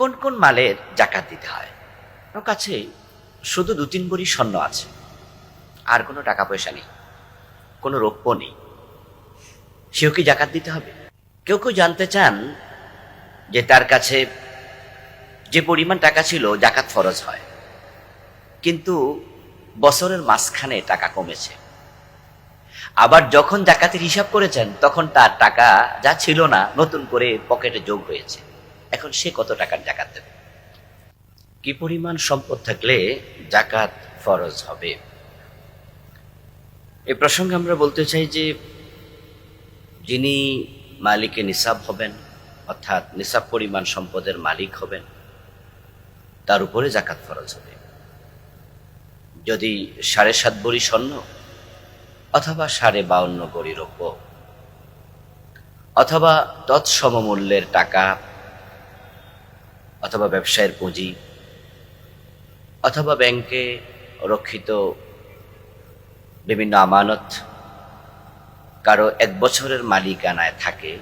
কোন কোন মালের জাকাত দিতে হয়? ওর কাছে শুধু ২-৩ ভরি স্বর্ণ আছে, আর কোনো টাকা পয়সা নেই, কোনো রৌপ্য নেই, সেও কি জাকাত দিতে হবে? কেউ কেউ জানতে চান যে তার কাছে যে পরিমাণ টাকা ছিল জাকাত ফরজ হয়, কিন্তু বছরের মাঝখানে টাকা কমেছে। আবার যখন জাকাতের হিসাব করেছেন তখন তার টাকা যা ছিল না নতুন করে পকেটে যোগ হয়েছে। এখন সে কত টাকার জাকাত দেবে? কি পরিমাণ সম্পদ থাকলে জাকাত ফরজ হবে? এ প্রসঙ্গে আমরা বলতে চাই যে যিনি মালিকে নিসাব হবেন, অর্থাৎ নিসাব পরিমাণ সম্পদের মালিক হবেন, তার উপরে জাকাত ফরজ হবে। যদি ৭.৫ ভরি স্বর্ণ অথবা 52.৫ ভরি রৌপ্য অথবা তৎসমমূল্যের টাকা অথবা ব্যবসায়ের পুঁজি অথবা ব্যাংকে রক্ষিত বিভিন্ন আমানত কারো ১ বছরের মালিকানায় থাকে,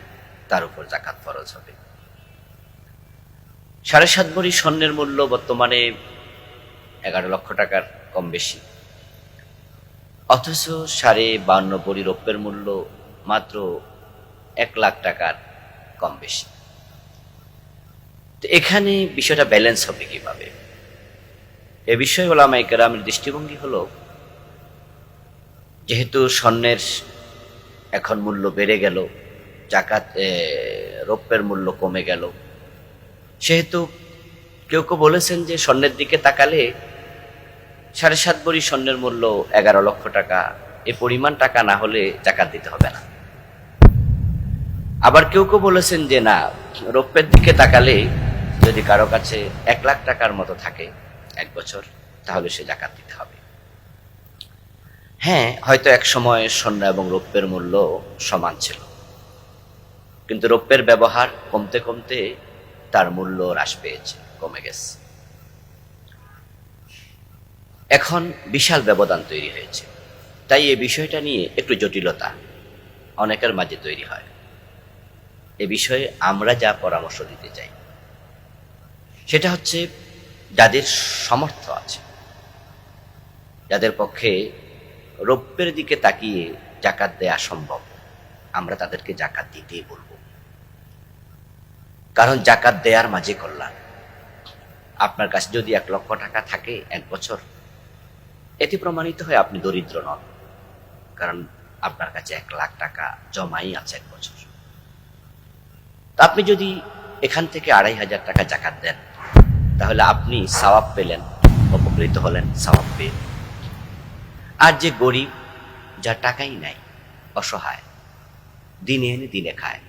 তার উপর জাকাত ফরজ হবে। ৭.৫ ভরি স্বর্ণের মূল্য বর্তমানে ১১ লক্ষ টাকার কম বেশি, অথচ 52.৫ ভরি রৌপ্যের মূল্য মাত্র ১ লাখ টাকার কম বেশি। তো এখানে বিষয়টা ব্যালেন্স হবে কিভাবে? এ বিষয়ে ওলামায়ে কেরামের দৃষ্টিভঙ্গি হলো, যেহেতু স্বর্ণের এখন মূল্য বেড়ে গেল, জাকাত রৌপ্যের মূল্য কমে গেল, সেহেতু কেউ কেউ বলেছেন যে স্বর্ণের দিকে তাকালে ৭.৫ ভরি স্বর্ণের মূল্য ১১ লক্ষ টাকা, এ পরিমাণ টাকা না হলে জাকাত দিতে হবে না। আবার কেউ কেউ বলেছেন যে না, রৌপ্যের দিকে তাকালে যদি কারো কাছে ১ লাখ টাকার মতো থাকে ১ বছর, তাহলে সে জাকাত দিতে হবে। হ্যাঁ, হয়তো এক সময় স্বর্ণ এবং রৌপ্যের মূল্য সমান ছিল, কিন্তু রৌপ্যের ব্যবহার কমতে কমতে তার মূল্য হ্রাস পেয়েছে, কমে গেছে। এখন বিশাল ব্যবধান তৈরি হয়েছে। তাই এই বিষয়টা নিয়ে একটু জটিলতা অনেকের মাঝে তৈরি হয়। এ বিষয়ে আমরা যা পরামর্শ দিতে চাই সেটা হচ্ছে, যাদের সামর্থ্য আছে, যাদের পক্ষে রৌপ্যের দিকে তাকিয়ে জাকাত দেয়া সম্ভব, আমরা তাদেরকে জাকাত দিতেই বলবো। কারণ জাকাত দেয়ার মাঝে কল্যাণ। আপনার কাছে যদি ১ লক্ষ টাকা থাকে ১ বছর, এতে প্রমাণিত হয় আপনি দরিদ্র নন, কারণ আপনার কাছে ১ লাখ টাকা জমাই আছে ১ বছর। তা আপনি যদি এখান থেকে ২৫০০ টাকা জাকাত দেন, তাহলে আপনি সওয়াব পেলেন, উপকৃত হলেন সওয়াব পেয়ে। আর যে গরিব, যার টাকাই নাই, অসহায়, দিনে এনে দিনে খায়,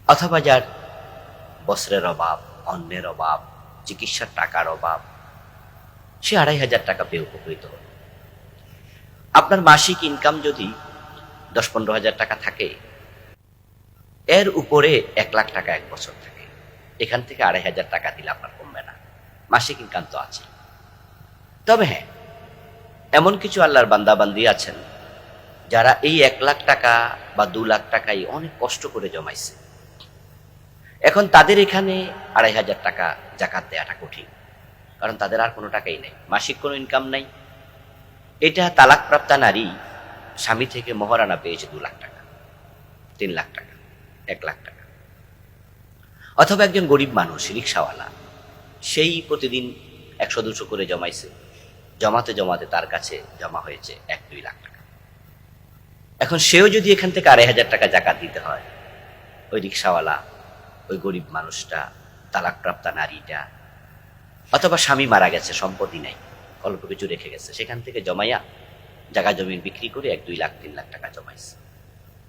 অথবা যার বস্ত্রের অভাব, অন্নের অভাব, চিকিৎসার টাকার অভাব, সে ২৫০০ টাকা পেয়ে উপকৃত হল। আপনার মাসিক ইনকাম যদি ১০-১৫ হাজার টাকা থাকে, এর উপরে ১ লাখ টাকা ১ বছর থাকে, এখান থেকে ২৫০০ টাকা দিলে আপনার কমবে না, মাসিক ইনকাম তো আছে। তবে হ্যাঁ, এমন কিছু আল্লাহর বান্দাবান্দি আছেন যারা এই ১ লাখ টাকা বা ২ লাখ টাকাই অনেক কষ্ট করে জমাইছে। এখন তাদের এখানে ২৫০০ টাকা জাকাত দেওয়াটা কঠিন, কারণ তাদের আর কোনো টাকাই নেই, মাসিক কোনো ইনকাম নাই। এটা তালাকপ্রাপ্তা নারী স্বামী থেকে মহারানা পেয়েছে ২ লাখ টাকা, ৩ লাখ টাকা, ১ লাখ টাকা। অথবা একজন গরিব মানুষ, রিক্সাওয়ালা, সেই প্রতিদিন ১০০-২০০ করে জমাইছে, জমাতে জমাতে তার কাছে জমা হয়েছে ১-২ লাখ টাকা। এখন সেও যদি এখান থেকে ২৫০০ টাকা জাকাত দিতে হয়, ওই রিক্সাওয়ালা, ওই গরিব মানুষটা, তালাকপ্রাপ্তা নারীটা, অথবা স্বামী মারা গেছে, সম্পত্তি নাই, অল্প কিছু রেখে গেছে, সেখান থেকে জমাইয়া জায়গা জমিন বিক্রি করে ১-২ লাখ ৩ লাখ টাকা জমাইছে।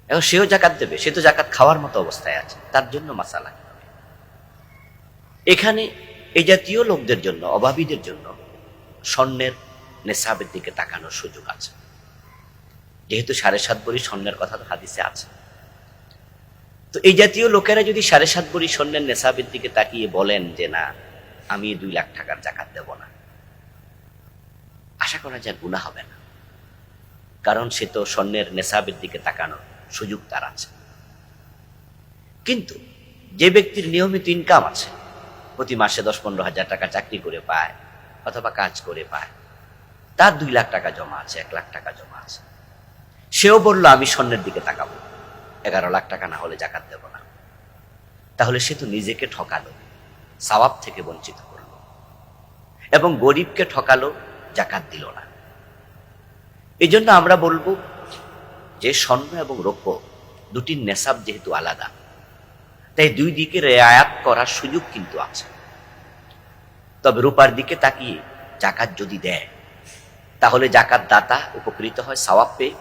এখন সেও জাকাত দেবে, সে তো জাকাত খাওয়ার মতো অবস্থায় আছে, তার জন্য মাসালা। এখানে এই জাতীয় লোকদের জন্য, অভাবীদের জন্য স্বর্ণের নেশাবের দিকে তাকানোর সুযোগ আছে, যেহেতু ৭.৫ ভরি স্বর্ণের কথা তো হাদিসে আছে। তো এই জাতীয় লোকেরা যদি ৭.৫ ভরি স্বর্ণের নেশাবের দিকে তাকিয়ে বলেন যে না, আমি ২ লাখ টাকার জাকাত দেব না, আশা করা যায় গুনাহ হবে না, কারণ সে তো স্বর্ণের নেশাবের দিকে তাকানোর সুযোগ তার আছে। কিন্তু যে ব্যক্তির নিয়মিত ইনকাম আছে, প্রতি মাসে 10-15 হাজার টাকা চাকরি করে পায় অথবা কাজ করে পায়, তার 2 লাখ টাকা জমা আছে, 1 লাখ টাকা জমা আছে। সেও বলল আমি স্বর্ণের দিকে তাকাবো, 11 লাখ টাকা না হলে জাকাত দেব না। তাহলে সে তো নিজেকে ঠকালো, সওয়াব থেকে বঞ্চিত করলো, এবং গরিবকে ঠকালো, জাকাত দিল না। এই জন্য আমরা বলবো যে স্বর্ণ এবং রৌপ্য দুটির নেশাব যেহেতু আলাদা, তাই দুই দিকে রেয়ায়াত করার সুযোগ কিন্তু আছে। তবে রূপার দিকে তাকিয়ে জাকাত যদি দেয়, তাহলে জাকাত দাতা উপকৃত হয় সওয়াব পেয়ে,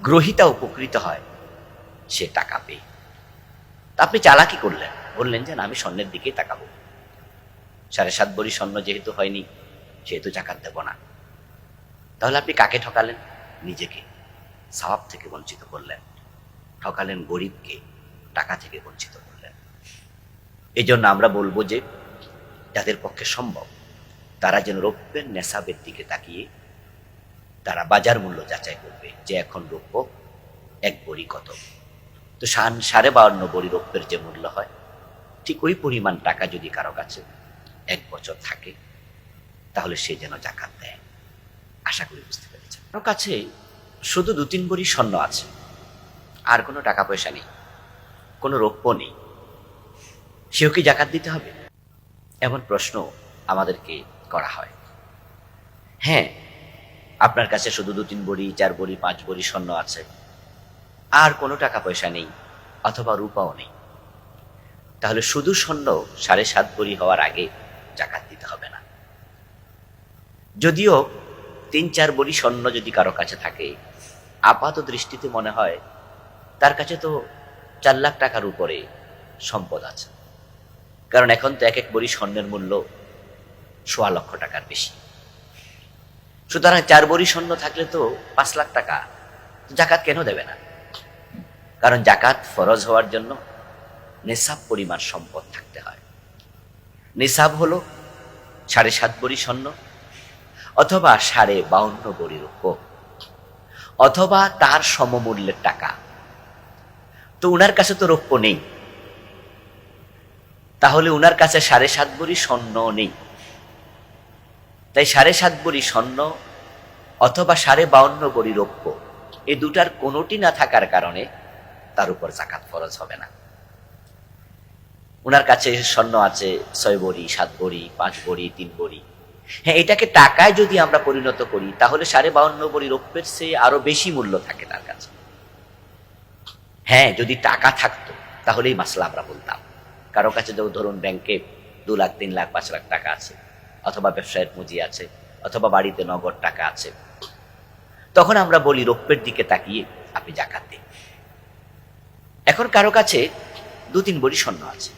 গ্রহীতা উপকৃত হয় সে টাকা পেয়ে। আপনি চালাকি করলেন, বললেন যে না আমি স্বর্ণের দিকেই তাকাবো, 7.5 ভরি স্বর্ণ যেহেতু হয়নি সেহেতু জাকাত দেব না। তাহলে আপনি কাকে ঠকালেন? নিজেকে, সওয়াব থেকে বঞ্চিত করলেন, ঠকালেন গরিবকে, টাকা থেকে বঞ্চিত করলেন। এই জন্য আমরা বলবো যে যাদের পক্ষে সম্ভব তারা যেন রৌপ্যের নেশাবের দিকে তাকিয়ে তারা বাজার মূল্য যাচাই করবে যে এখন রৌপ্য 1 ভরি কত। তো 52.5 ভরি রৌপ্যের যে মূল্য হয়, ঠিক ওই পরিমাণ টাকা যদি কারো কাছে 1 বছর থাকে, তাহলে সে যেন জাকাত দেয়। আশা করি বুঝতে পেরেছেন। কারো কাছে শুধু 2-3 ভরি স্বর্ণ আছে, আর কোনো টাকা পয়সা নেই, কোনো রৌপ্য নেই, সেও কি জাকাত দিতে হবে? এমন প্রশ্ন আমাদেরকে করা হয়। হ্যাঁ, আপনার কাছে শুধু 2-3 ভরি, 4 ভরি, 5 ভরি স্বর্ণ আছে, আর কোনো টাকা পয়সা নেই অথবা রূপাও নেই, তাহলে শুধু স্বর্ণ 7.5 ভরি হওয়ার আগে জাকাত দিতে হবে না। যদিও 3-4 ভরি স্বর্ণ যদি কারো কাছে থাকে, আপাত দৃষ্টিতে মনে হয় তার কাছে তো 4 লাখ টাকার উপরে সম্পদ আছে, কারণ এখন তো 1 ভরি স্বর্ণের মূল্য 1.25 লক্ষ টাকার বেশি। সুতরাং 4 ভরি স্বর্ণ থাকলে তো 5 লাখ টাকা, জাকাত কেন দেবে না? কারণ জাকাত ফরজ হওয়ার জন্য নিসাব পরিমাণ সম্পদ থাকতে হয়। নিসাব হলো 7.5 ভরি স্বর্ণ অথবা 52.5 ভরি রৌপ্য অথবা তার সমমূল্যের টাকা। তো উনার কাছে তো রৌপ্য নেই, তাহলে উনার কাছে 7.5 ভরি স্বর্ণ নেই, তাই 7.5 ভরি স্বর্ণ অথবা 52.5 ভরি রৌপ্য, এই দুটার কোনোটি না থাকার কারণে তার উপর জাকাত ফরজ হবে না। উনার কাছে স্বর্ণ আছে 6 ভরি, 7 ভরি, 5 ভরি, 3 ভরি। হ্যাঁ, এটাকে টাকায় যদি আমরা পরিণত করি, তাহলে 52.5 ভরি রৌপ্যের চেয়ে আরো বেশি মূল্য থাকে তার কাছে। হ্যাঁ, যদি টাকা থাকতো তাহলেই মাসলা আমরা বলতাম। কারো কাছে ধরুন ব্যাংকে 2 লাখ, 3 লাখ, 5 লাখ টাকা আছে, অথবা ব্যবসায়ের পুঁজি আছে, অথবা বাড়িতে নগদ টাকা আছে, তখন আমরা বলি রৌপ্যের দিকে তাকিয়ে আপনি জাকাত দিন। এখন কারো কাছে 2-3 ভরি স্বর্ণ আছে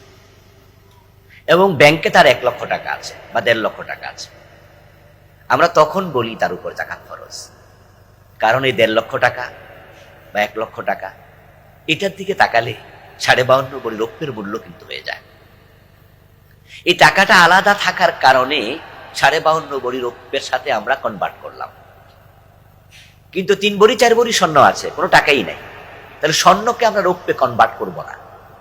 এবং ব্যাংকে তার 1 লক্ষ টাকা আছে বা 1.5 লক্ষ টাকা আছে, আমরা তখন বলি তার উপর জাকাত ফরজ। কারণ এই 1.5 লক্ষ টাকা বা 1 লক্ষ টাকা, এটার দিকে তাকালে 52.5 ভরি রৌপ্যের মূল্য কিন্তু হয়ে যায়। এই টাকাটা আলাদা থাকার কারণে 52.5 ভরি রৌপ্যের সাথে আমরা কনভার্ট করলাম। কিন্তু 3 ভরি 4 ভরি স্বর্ণ আছে, কোনো টাকাই নাই, তাহলে স্বর্ণকে আমরা রৌপ্যে কনভার্ট করব না,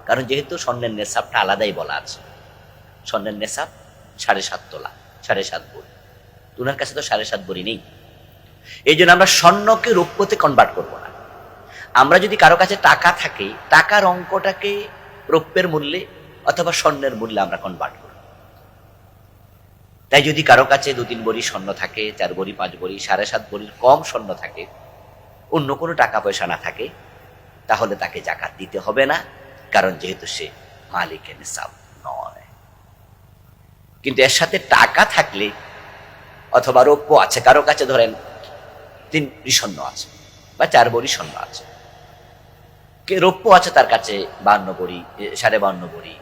কারণ যেহেতু স্বর্ণের নেশাবটা আলাদাই বলা আছে। স্বর্ণের নেশাব 7.5 তোলা, 7.5 ভরি। উনার কাছে তো 7.5 ভরি নেই, এই জন্য আমরা স্বর্ণকে রৌপ্যতে কনভার্ট করব না। আমরা যদি কারো কাছে টাকা থাকে, টাকার অঙ্কটাকে রৌপ্যের মূল্যে অথবা স্বর্ণের মূল্যে আমরা কনভার্ট করব। তাই যদি কারো কাছে 2-3 ভরি স্বর্ণ থাকে, 4 ভরি, 5 ভরি, 7.5 ভরির কম স্বর্ণ থাকে, অন্য কোনো টাকা পয়সা না থাকে, তাহলে তাকে জাকাত দিতে হবে না, কারণ যেহেতু সে মালিকের নিসাব নয়। কিন্তু এর সাথে টাকা থাকলে অথবা রৌপ্য আছে, কারো কাছে ধরেন 3 ভরি স্বর্ণ আছে বা 4 ভরি স্বর্ণ আছে, রৌপ্য আছে তার কাছে 52 ভরি, 52.5 ভরি,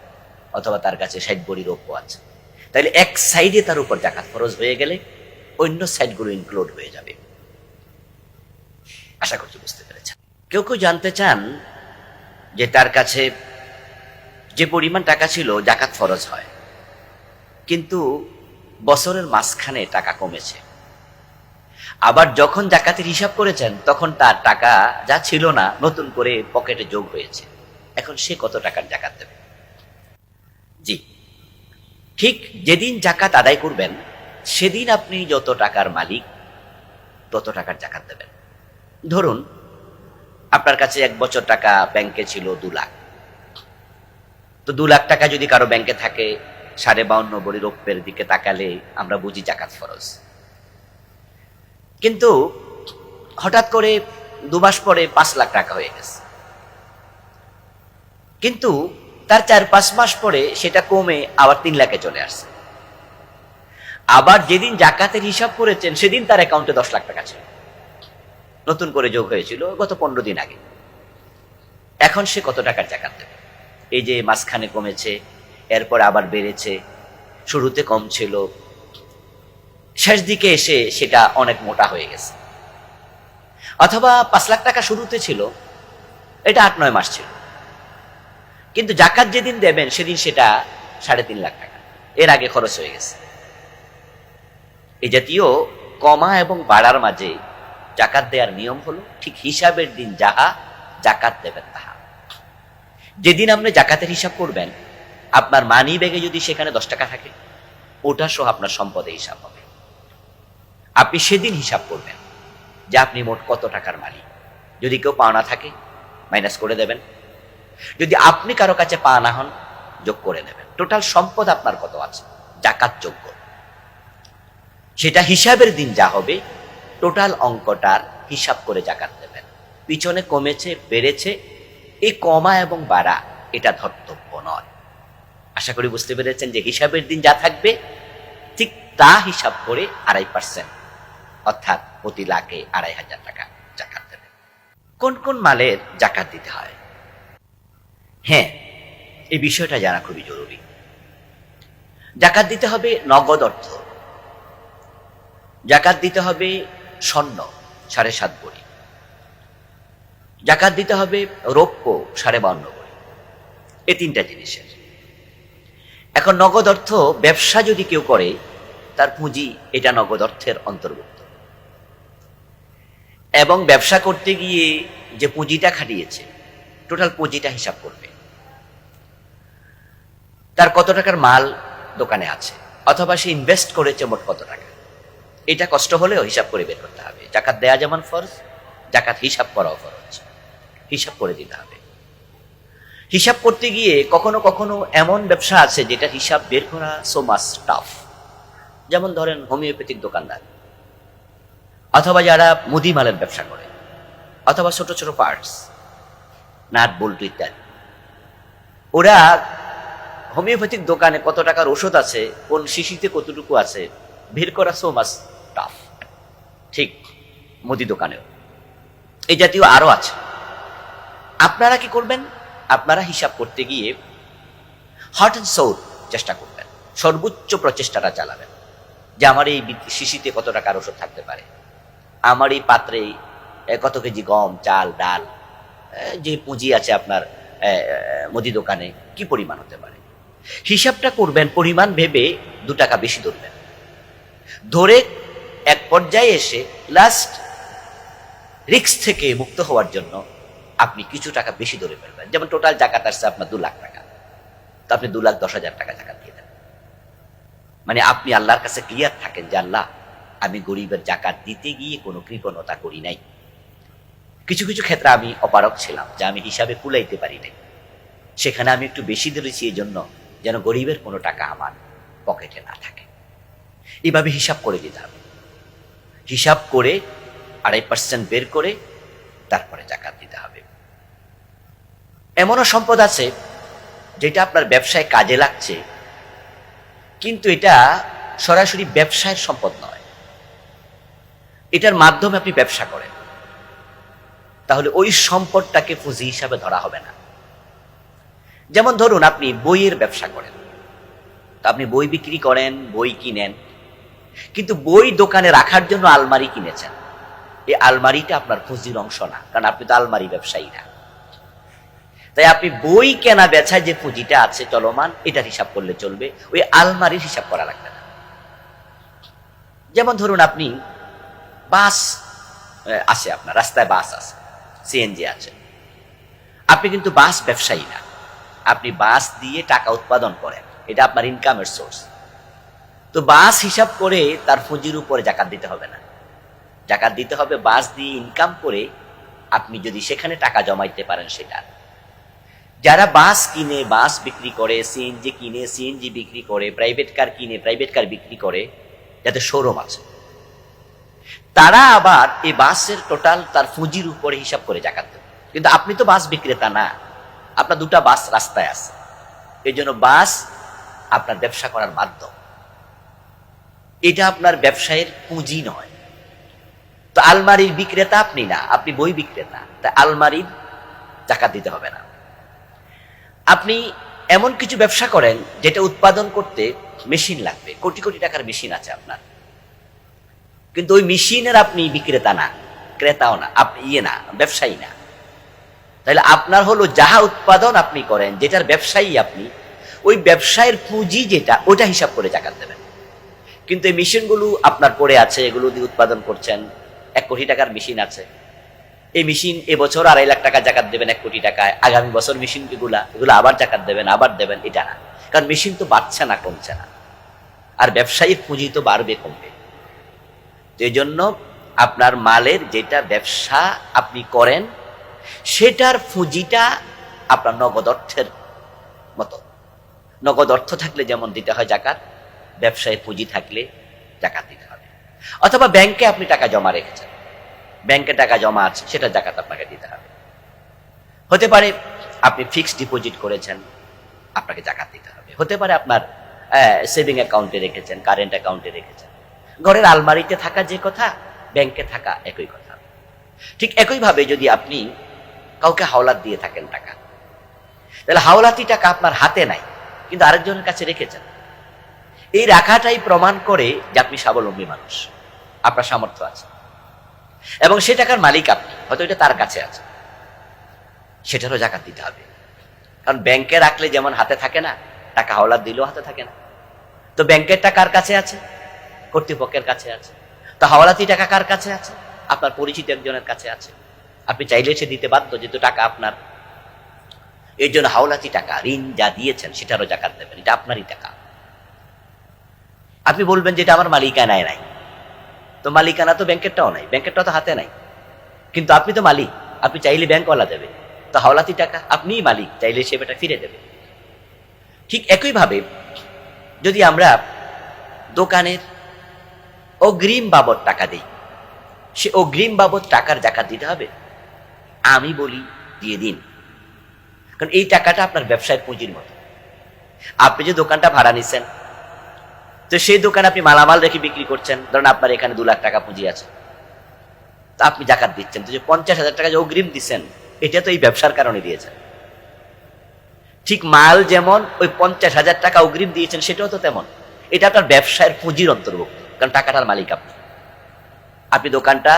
অথবা তার কাছে 60 ভরি রৌপ্য আছে, তাহলে এক সাইডে তার উপর জাকাত ফরজ হয়ে গেলে অন্য সাইডগুলো ইনক্লুড হয়ে যাবে। আশা করছি বুঝতে পেরেছেন। কেউ কেউ জানতে চান যে তার কাছে যে পরিমাণ টাকা ছিল জাকাত ফরজ হয়, কিন্তু বছরের মাঝখানে টাকা কমেছে, আবার যখন জাকাতের হিসাব করেছেন তখন তার টাকা যা ছিল না নতুন করে পকেটে যোগ হয়েছে, এখন সে কত টাকার জাকাত দেবে? জি, ঠিক যেদিন জাকাত আদায় করবেন সেদিন আপনি যত টাকার মালিক তত টাকার জাকাত দেবেন। ধরুন আপনার কাছে 1 বছর টাকা ব্যাংকে ছিল 2 লাখ, তো 2 লাখ টাকা যদি কারো ব্যাংকে থাকে 52.5 ভরি রৌপ্যের দিকে তাকালে আমরা বুঝি জাকাত ফরজ। কিন্তু হঠাৎ করে 2 মাস পরে 5 লাখ টাকা হয়ে গেছে, কিন্তু তার 4-5 মাস পরে সেটা কমে আবার 3 লাখে চলে আসছে। আবার যেদিন জাকাতের হিসাব করেছেন সেদিন তার অ্যাকাউন্টে 10 লাখ টাকা ছিল, নতুন করে যোগ হয়েছিল গত 15 দিন আগে। এখন সে কত টাকার জাকাত দেবে? এই যে মাঝখানে কমেছে, এরপর আবার বেড়েছে, শুরুতে কম ছিল, শেষ দিকে এসে সেটা অনেক মোটা হয়ে গেছে। অথবা 5 লাখ টাকা শুরুতে ছিল, এটা 8-9 মাস ছিল, কিন্তু জাকাত যেদিন দেবেন সেদিন সেটা 3.5 লাখ টাকা, এর আগে খরচ হয়ে গেছে। এই জাতীয় কমা এবং বাড়ার মাঝে জাকাত দেওয়ার নিয়ম হলো ঠিক হিসাবের দিন যাহা জাকাত দেবেন তাহা। যেদিন আপনি জাকাতের হিসাব করবেন, আপনার মানি ব্যাগে যদি সেখানে 10 টাকা থাকে, ওটা সহ আপনার সম্পদে হিসাব হবে। আপনি সেদিন হিসাব করবেন যে আপনি মোট কত টাকার মালিক। যদি কেউ পাওনা থাকে মাইনাস করে দেবেন, যদি আপনি কারো কাছে পাওনা হন যোগ করে নেবেন। টোটাল সম্পদ আপনার কত আছে জাকাত যোগ্য, সেটা হিসাবের দিন যা হবে টোটাল অঙ্কটার হিসাব করে জাকাত দেবেন। পিছনে কমেছে বেড়েছে, এই কমা এবং বাড়া এটা ধর্তব্য নয়। আশা করি বুঝতে পেরেছেন যে হিসাবের দিন যা থাকবে ঠিক তা হিসাব করে 2.5%, অর্থাৎ প্রতি লাখে 2,500 টাকা জাকাত দেবেন। কোন কোন মালের জাকাত দিতে হয়? হ্যাঁ, এই বিষয়টা জানা খুবই জরুরি। জাকাত দিতে হবে নগদ অর্থ, জাকাত দিতে হবে স্বর্ণ 7.5 ভরি, জাকাত দিতে হবে রৌপ্য 52.5 ভরি। এই 3টা জিনিসের। এখন নগদ অর্থ ব্যবসা যদি কেউ করে তার পুঁজি এটা নগদ অর্থের অন্তর্ভুক্ত, এবং ব্যবসা করতে গিয়ে যে পুঁজিটা খাটিয়েছে টোটাল পুঁজিটা হিসাব করবে। তার কত টাকার মাল দোকানে আছে, অথবা সে ইনভেস্ট করেছে মোট কত টাকা, এটা কষ্ট হলেও হিসাব করে বের করতে হবে। জাকাত দেয়া যেমন ফরজ, জাকাত হিসাব করাও ফরজ, হিসাব করে দিতে হবে। হিসাব করতে গিয়ে কখনো কখনো এমন ব্যবসা আছে যেটা হিসাব বের করা সো মাচ টাফ। যেমন ধরেন হোমিওপ্যাথিক দোকানদার, অথবা যারা মুদি মালের ব্যবসা করে, অথবা ছোট ছোট পার্টস, নাট বল্টু ইত্যাদি। ওরা হোমিওপ্যাথিক দোকানে কত টাকার ওষুধ আছে, কোন শিশিতে কতটুকু আছে বের করা সো মাচ টাফ। ঠিক মুদি দোকানেও এই জাতীয় আরো আছে। আপনারা কি করবেন? আপনারা হিসাব করতে গিয়ে হার্ট অ্যান্ড সোল চেষ্টা করবেন, সর্বোচ্চ প্রচেষ্টাটা চালাবেন যে আমার এই শিশিতে কত টাকার ওষুধ থাকতে পারে, আমার এই পাত্রে কত কেজি গম চাল ডাল, যে পুঁজি আছে আপনার মুদি দোকানে কি পরিমাণ হতে পারে। হিসাবটা করবেন, পরিমাণ ভেবে 2 টাকা বেশি ধরবেন, ধরে এক পর্যায়ে এসে লাস্ট রিস্ক থেকে মুক্ত হওয়ার জন্য আপনি কিছু টাকা বেশি ধরে ফেলবেন। যেমন টোটাল জাকাত আসছে আপনার 2 লাখ টাকা, তো আপনি 2,10,000 টাকা জাকাত দিয়ে দেন। মানে আপনি আল্লাহর কাছে ক্লিয়ার থাকেন যে আল্লাহ, আমি গরিবের জাকাত দিতে গিয়ে কোনো কৃপণতা করি নাই। কিছু কিছু ক্ষেত্রে আমি অপারক ছিলাম, যে আমি হিসাবে কুলাইতে পারি নাই, সেখানে আমি একটু বেশি ধরেছি এই জন্য যেন গরিবের কোনো টাকা আমার পকেটে না থাকে। এইভাবে হিসাব করে দিতে হবে। হিসাব করে 2.5% বের করে তারপরে জাকাত দিতে হবে। এমনও সম্পদ আছে যেটা আপনার ব্যবসায় কাজে লাগছে, কিন্তু এটা সরাসরি ব্যবসায়ের সম্পদ নয়, এটার মাধ্যমে আপনি ব্যবসা করেন, তাহলে ওই সম্পদটাকে পুঁজি হিসাবে ধরা হবে না। যেমন ধরুন আপনি বইয়ের ব্যবসা করেন, তো আপনি বই বিক্রি করেন, বই কিনেন, কিন্তু বই দোকানে রাখার জন্য আলমারি কিনেছেন, এই আলমারিটা আপনার পুঁজির অংশ না, কারণ আপনি তো আলমারি ব্যবসায়ী না। তাই আপনি বই কেনা বেচায় যে পুঁজিটা আছে চলমান, এটার হিসাব করলে চলবে, ওই আলমারির হিসাব করা লাগবে না। যেমন ধরুন আপনি বাস আছে, আপনার রাস্তায় বাস আছে, সিএনজি আছে, আপনি কিন্তু বাস ব্যবসায়ী না, আপনি বাস দিয়ে টাকা উৎপাদন করেন, এটা আপনার ইনকামের সোর্স। তো বাস হিসাব করে তার পুঁজির উপরে জাকাত দিতে হবে না। জাকাত দিতে হবে বাস দিয়ে ইনকাম করে আপনি যদি সেখানে টাকা জমাইতে পারেন সেটা। যারা বাস কিনে বাস বিক্রি করে, সিএনজি কিনে সিএনজি বিক্রি করে, প্রাইভেট কার কিনে প্রাইভেট কার বিক্রি করে, যাতে শোরুম আছে, তারা আবার এই বাসের টোটাল তার পুঁজির উপরে হিসাব করে জাকাত দেবে। কিন্তু আপনি তো বাস বিক্রেতা না, আপনার দুটা বাস রাস্তায় আছে, এই জন্য বাস আপনার ব্যবসা করার মাধ্যম, এটা আপনার ব্যবসায়ের পুঁজি নয়। তো আলমারির বিক্রেতা আপনি না, আপনি বই বিক্রেতা, তা আলমারির জাকাত দিতে হবে না। আপনি এমন কিছু ব্যবসা করেন যেটা উৎপাদন করতে মেশিন লাগবে, কোটি কোটি টাকার মেশিন আছে আপনার, কিন্তু ওই মেশিনের আপনি বিক্রেতা না, ক্রেতাও না, আপনি না ব্যবসায়ী না। তাহলে আপনার হলো যাহা উৎপাদন আপনি করেন, যেটার ব্যবসায়ী আপনি, ওই ব্যবসায়ের পুঁজি যেটা, ওটা হিসাব করে জাকাত দেবেন। কিন্তু এই মেশিনগুলো আপনার পড়ে আছে, এগুলো দিয়ে উৎপাদন করছেন, 1 কোটি টাকার মেশিন আছে, এই মেশিন এবছর 2.5 লাখ টাকা জাকাত দেবেন 1 কোটি টাকায়, আগামী বছর মেশিন এগুলো আবার জাকাত দেবেন, আবার দেবেন, এটা না। কারণ মেশিন তো বাড়ছে না, কমছে না, আর ব্যবসায়ীর পুঁজি তো বাড়বে কমবে। এই জন্য আপনার মালের যেটা ব্যবসা আপনি করেন, সেটার পুঁজিটা আপনার নগদ অর্থের মতো। নগদ অর্থ থাকলে যেমন দিতে হয় জাকাত, ব্যবসায় পুঁজি থাকলে জাকাত দিতে হবে। অথবা ব্যাংকে আপনি টাকা জমা রেখেছেন, ব্যাংকে টাকা জমা আছে, সেটা জাকাত আপনাকে দিতে হবে। হতে পারে আপনি ফিক্সড ডিপোজিট করেছেন, আপনাকে জাকাত দিতে হবে। হতে পারে আপনার সেভিং অ্যাকাউন্টে রেখেছেন, কারেন্ট অ্যাকাউন্টে রেখেছেন। ঘরের আলমারিতে থাকা যে কথা, ব্যাংকে থাকা একই কথা। ঠিক একইভাবে যদি আপনি কাউকে হাওলাত দিয়ে থাকেন টাকা, তাহলে হাওলাতি টাকা আপনার হাতে নাই, কিন্তু আরেকজনের কাছে রেখেছেন, এই রাখাটাই প্রমাণ করে যে আপনি স্বাবলম্বী মানুষ, আপনার সামর্থ্য আছে, এবং সে টাকার মালিক আপনি, হয়তো এটা তার কাছে আছে, সেটারও জাকাত দিতে হবে। কারণ ব্যাংকে রাখলে যেমন হাতে থাকে না, টাকা হাওলাত দিলেও হাতে থাকে না। তো ব্যাংকের টাকা কার কাছে আছে? কর্তৃপক্ষের কাছে আছে। তো হাওলাতি টাকা কার কাছে আছে? আপনার পরিচিত একজনের কাছে আছে, আপনি চাইলে সে দিতে বাধ্য, যেহেতু টাকা আপনার। এই জন্য হাওলাতি টাকা, ঋণ যা দিয়েছেন, সেটারও জাকাত দেবেন, এটা আপনারই টাকা। আপনি বলবেন যে এটা আমার মালিকানায় নাই, তো মালিকানা তো ব্যাংকেরটাও নাই, ব্যাংকেরটাও তো হাতে নাই, কিন্তু আপনি তো মালিক, আপনি চাইলে ব্যাংকওয়ালা দেবে। তো হাওলাতি টাকা আপনিই মালিক, চাইলে সে বেটা ফিরে দেবে। ঠিক একইভাবে যদি আমরা দোকানের অগ্রিম বাবদ টাকা দিই, সে অগ্রিম বাবদ টাকার জাকাত দিতে হবে? আমি বলি দিয়ে দিন, কারণ এই টাকাটা আপনার ব্যবসায়ের পুঁজির মতো। আপনি যে দোকানটা ভাড়া নিচ্ছেন, তো সেই দোকানে আপনি মালামাল রেখে বিক্রি করছেন, ধরেন আপনার এখানে 2 লাখ টাকা পুঁজি আছে, তো আপনি জাকাত দিচ্ছেন। তো যে 50,000 টাকা যে অগ্রিম দিচ্ছেন, এটা তো এই ব্যবসার কারণে দিয়েছেন। ঠিক মাল যেমন ওই 50,000 টাকা অগ্রিম দিয়েছেন, সেটাও তো তেমন, এটা আপনার ব্যবসায়ের পুঁজির অন্তর্ভুক্ত, কারণ টাকাটার মালিক আপনি। আপনি দোকানটা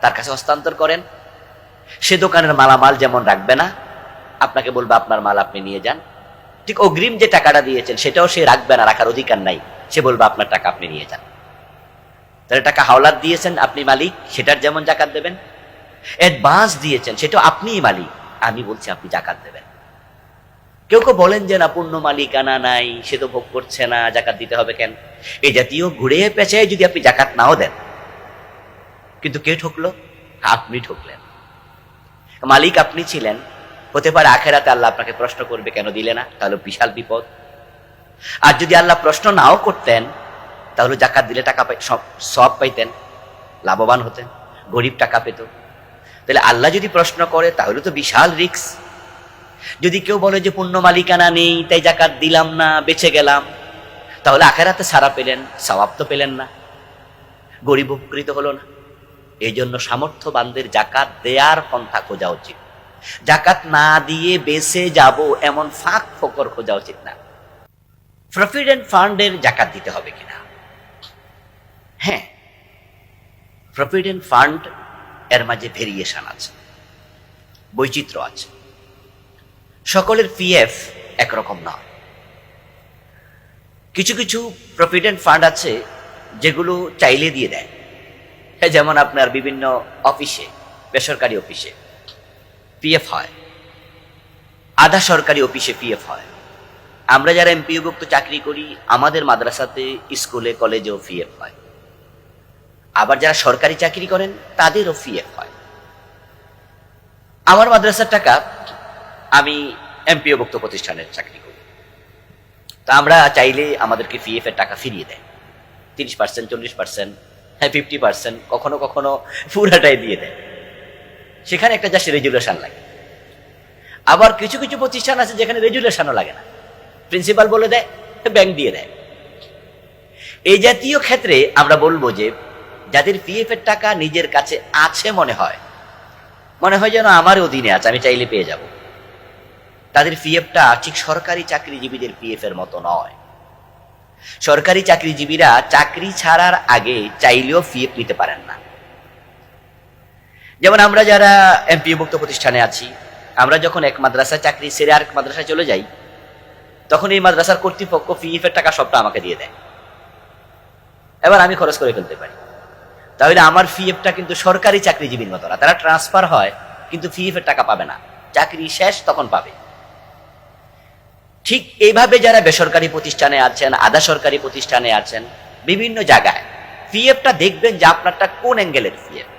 তার কাছে হস্তান্তর করেন, সে দোকানের মালামাল যেমন রাখবে না, আপনাকে বলবে আপনার মাল আপনি নিয়ে যান। ঠিক অগ্রিম যে টাকাটা দিয়েছেন, সেটাও সে রাখবে না, রাখার অধিকার নাই, সে বলবে আপনার টাকা আপনি নিয়ে যান। তাহলে টাকা হাওলাত দিয়েছেন, আপনি মালিক, সেটার যেমন জাকাত দেবেন। অ্যাডভান্স দিয়েছেন, সেটাও আপনিই মালিক, আমি বলছি আপনি জাকাত দেবেন। কেউ কেউ বলেন যে না, পূর্ণ মালিকানা নাই, সে তো ভোগ করছে না, জাকাত দিতে হবে কেন? এই জাতীয় ঘুরে পেঁচায় যদি আপনি জাকাত নাও দেন, কিন্তু কে ঠকলো? আপনি ঠকলেন। মালিক আপনি ছিলেন, হতে পারে আখেরাতে আল্লাহ আপনাকে প্রশ্ন করবে কেন দিলে না, তাহলে বিশাল বিপদ। আর যদি আল্লাহ প্রশ্ন নাও করতেন, তাহলে জাকাত দিলে টাকা সব পাইতেন, লাভবান হতেন, গরিব টাকা পেত। তাহলে আল্লাহ যদি প্রশ্ন করে, তাহলে তো বিশাল রিস্ক। যদি কেউ বলে যে পূর্ণ মালিকানা নেই, তাই জাকাত দিলাম না, বেঁচে গেলাম, তাহলে আখেরাতে সারা পেলেন, সওয়াব তো পেলেন না, গরিব উপকৃত হলো না। এই জন্য সামর্থ্যবানদের জাকাত দেয়ার পন্থা খোঁজা উচিত। জাকাত না দিয়ে বেঁচে যাব এমন ফাঁক ফোকর খোঁজা উচিত না। প্রভিডেন্ট ফান্ডের জাকাত দিতে হবে কিনা? হ্যাঁ, প্রভিডেন্ট ফান্ড এর মাঝে ভেরিয়েশন আছে, বৈচিত্র্য আছে। সকলের পিএফ একরকম নয়। কিছু কিছু প্রভিডেন্ট ফান্ড আছে যেগুলো চাইলে দিয়ে দেয়, যেমন আপনার বিভিন্ন অফিসে, বেসরকারি অফিসে পিএফ হয়, আধা সরকারি অফিসে পিএফ হয়, আমরা যারা এমপিওভুক্ত চাকরি করি আমাদের মাদ্রাসাতে, স্কুলে, কলেজেও পিএফ হয়। আবার যারা সরকারি চাকরি করেন তাদেরও পিএফ হয়। আমার মাদ্রাসার টাকা, আমি এমপিওভুক্ত প্রতিষ্ঠানের চাকরি করি, তো আমরা চাইলে আমাদেরকে পিএফ এর টাকা ফিরিয়ে দেয় 30%, 40%, হ্যাঁ 50%, কখনো কখনো পুরাটাই দিয়ে দেয়। সেখানে একটা জাস্ট রেজুলেশন লাগে। আবার কিছু কিছু প্রতিষ্ঠান আছে যেখানে রেজুলেশনও লাগে না, প্রিন্সিপাল বলে দেয়, ব্যাংক দিয়ে দেয়। এই জাতীয় ক্ষেত্রে আমরা বলবো যে যাদের পিএফ এর টাকা নিজের কাছে আছে, মনে হয় যেন আমার অধীনে আছে, আমি চাইলে পেয়ে যাব, তাদের পিএফটা ঠিক সরকারি চাকরিজীবীদের পিএফ এর মতো নয়। সরকারি চাকরিজীবীরা চাকরি ছাড়ার আগে চাইলেও পিএফ নিতে পারেন না। যেমন আমরা যারা এমপিওভুক্ত প্রতিষ্ঠানে আছি, আমরা যখন এক মাদ্রাসায় চাকরি ছেড়ে আরেক মাদ্রাসায় চলে যাই, তখন এই মাদ্রাসার কর্তৃপক্ষ পিএফ এর টাকা সবটা আমাকে দিয়ে দেয়, এবার আমি খরচ করে ফেলতে পারি। তাহলে আমার পিএফটা কিন্তু সরকারি চাকরিজীবীর মতো না, তারা ট্রান্সফার হয় কিন্তু পিএফ এর টাকা পাবে না, চাকরি শেষ তখন পাবে। ঠিক এইভাবে যারা বেসরকারি প্রতিষ্ঠানে আছেন, আধা সরকারি প্রতিষ্ঠানে আছেন, বিভিন্ন জায়গায় পিএফটা দেখবেন যে আপনারটা কোন অ্যাঙ্গেলের পিএফ।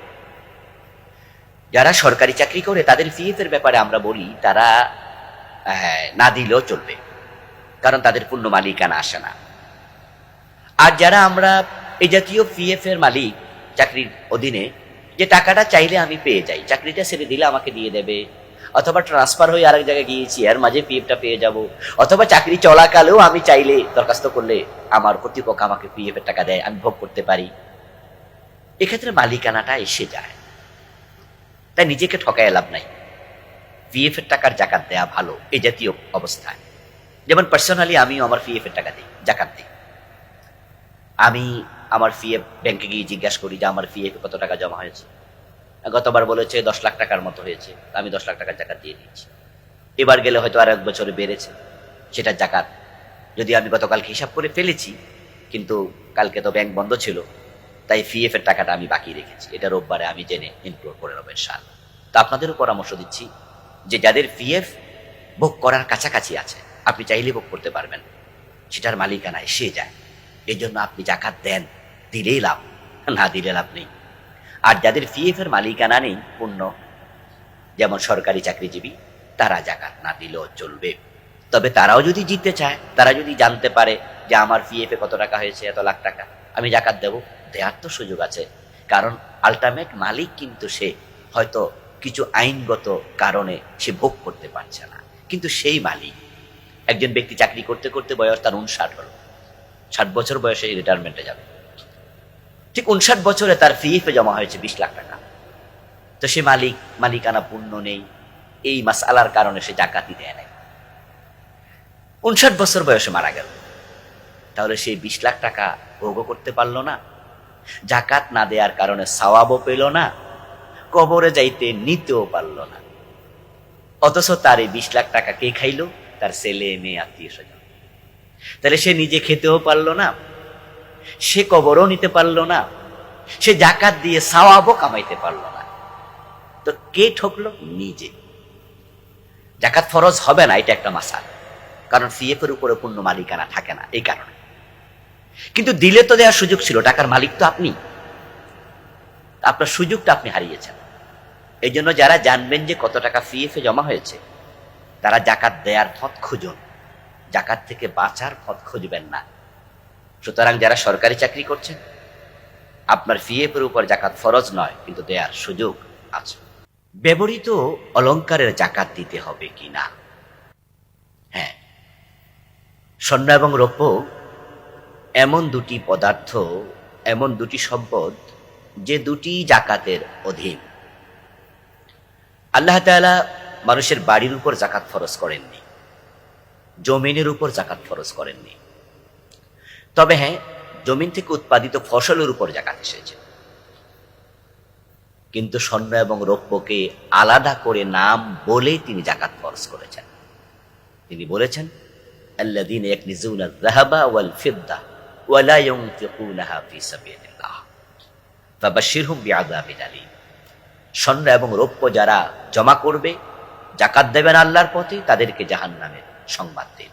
যারা সরকারি চাকরি করে তাদের পিএফ এর ব্যাপারে আমরা বলি তারা না দিলেও চলবে, কারণ তাদের পূর্ণ মালিকানা আসে না। আর যারা আমরা এই জাতীয় পিএফ এর মালিক, চাকরির অধীনে, যে টাকাটা চাইলে আমি পেয়ে যাই, চাকরিটা ছেড়ে দিলে আমাকে দিয়ে দেবে, অথবা ট্রান্সফার হয়ে আরেক জায়গায় গিয়েছি এর মাঝে পিএফটা পেয়ে যাব, অথবা চাকরি চলাকালেও আমি চাইলে দরখাস্ত করলে আমার কর্তৃপক্ষ আমাকে পিএফ এর টাকা দেয়, আমি ভোগ করতে পারি, এক্ষেত্রে মালিকানাটা এসে যায়। তাই নিজেকে ঠকায় লাভ নাই, পিএফ এর টাকার জাকাত দেয়া ভালো এই জাতীয় অবস্থায়। যেমন পার্সোনালি আমিও আমার পিএফ এর টাকা দিই, জাকাত দিই। আমি আমার পিএফ ব্যাংকে গিয়ে জিজ্ঞাসা করি যে আমার পিএফ কত টাকা জমা হয়েছে। গতবার বলেছে 10 লাখ টাকার মতো হয়েছে, আমি 10 লাখ টাকার জাকাত দিয়ে দিয়েছি। এবার গেলে হয়তো আর এক বছরে বেড়েছে, সেটা জাকাত। যদি আমি গতকালকে হিসাব করে ফেলেছি, কিন্তু কালকে তো ব্যাংক বন্ধ ছিল, তাই পিএফ এর টাকাটা আমি বাকি রেখেছি, এটা রোববারে আমি জেনে ইনক্লুড করে নেবো ইনশাআল্লাহ। তো আপনাদেরও পরামর্শ দিচ্ছি যে যাদের পিএফ ভোগ করার কাছাকাছি আছে, আপনি চাইলে ভোগ করতে পারবেন, সেটার মালিকানা এসে যায়। এই জন্য আপনি জাকাত দেন, দিলেই লাভ, না দিলে লাভ নেই। আর যাদের পিএফ এর মালিকানা নেই পূর্ণ, যেমন সরকারি চাকরিজীবী, তারা জাকাত না দিলেও চলবে। তবে তারাও যদি জিততে চায়, তারা যদি জানতে পারে যে আমার পিএফ এ কত টাকা হয়েছে, এত লাখ টাকা, আমি জাকাত দেব, দেওয়ার তো সুযোগ আছে। কারণ আলটিমেট মালিক কিন্তু সে, হয়তো কিছু আইনগত কারণে সে ভোগ করতে পারছে না, কিন্তু সেই মালিক। একজন ব্যক্তি চাকরি করতে করতে বয়স তার 59 হলো, 60 বছর বয়সে রিটায়ারমেন্টে যাবে, ঠিক 59 বছরে তার পিএফ এ জমা হয়েছে 20 লাখ টাকা। তো সে মালিকানা পূর্ণ নেই, এই মাসআলার কারণে সে জাকাতই দেয় নাই, 59 বছর বয়সে মারা গেল। তাহলে সেই 20 লাখ টাকা ভোগও করতে পারলো না, জাকাত না দেওয়ার কারণে সওয়াবও পেল না, কবরে যাইতে নিতেও পারলো না। অথচ তার এই 20 লাখ টাকা কে খাইলো? তার ছেলে, মেয়ে, আত্মীয় স্বজন। তাহলে সে নিজে খেতেও পারলো না, সে কবরও নিতে পারলো না, সে জাকাত দিয়ে সওয়াবও কামাইতে পারলো না। তো কে ঠকলো? নিজে। জাকাত ফরজ হবে না, এটা একটা মাসালা, কারণ পিএফ এর উপরে পূর্ণ মালিকানা থাকে না, এই কারণে। কিন্তু দিলে তো দেওয়ার সুযোগ ছিল, টাকার মালিক তো আপনি, আপনার সুযোগটা আপনি হারিয়েছেন। এই জন্য যারা জানবেন যে কত টাকা পিএফ এ জমা হয়েছে, তারা জাকাত দেওয়ার পথ খুঁজুন, জাকাত থেকে বাঁচার পথ খুঁজবেন না। সুতরাং যারা সরকারি চাকরি করছেন, আপনার পিএফ এর উপর জাকাত ফরজ নয়, কিন্তু দেওয়ার সুযোগ আছে। ব্যবহৃত অলংকারের জাকাত দিতে হবে কিনা? হ্যাঁ, স্বর্ণ এবং রৌপ্য এমন দুটি পদার্থ, এমন দুটি সম্পদ, যে দুটি জাকাতের অধীন। আল্লাহ তাআলা মানুষের বাড়ির উপর জাকাত ফরজ করেননি, জমিনের উপর জাকাত ফরজ করেননি। তবে হ্যাঁ, জমিন থেকে উৎপাদিত ফসলের উপর জাকাত এসেছে। কিন্তু স্বর্ণ এবং রৌপ্যকে আলাদা করে নাম বলে তিনি জাকাত ফরজ করেছেন। তিনি বলেছেন, আল্লাযীনা ইয়াকনিজুনা আয-যাহাবা ওয়াল ফিদ্দা ওয়া লা ইউনফিকুনাহা ফী সাবিলিল্লাহ ফাবাশশিরহুম বিআযাবিন আলীম। স্বর্ণ এবং রৌপ্য যারা জমা করবে, জাকাত দেবেন আল্লাহর পথে, তাদেরকে জাহান্নামের সংবাদ দিন।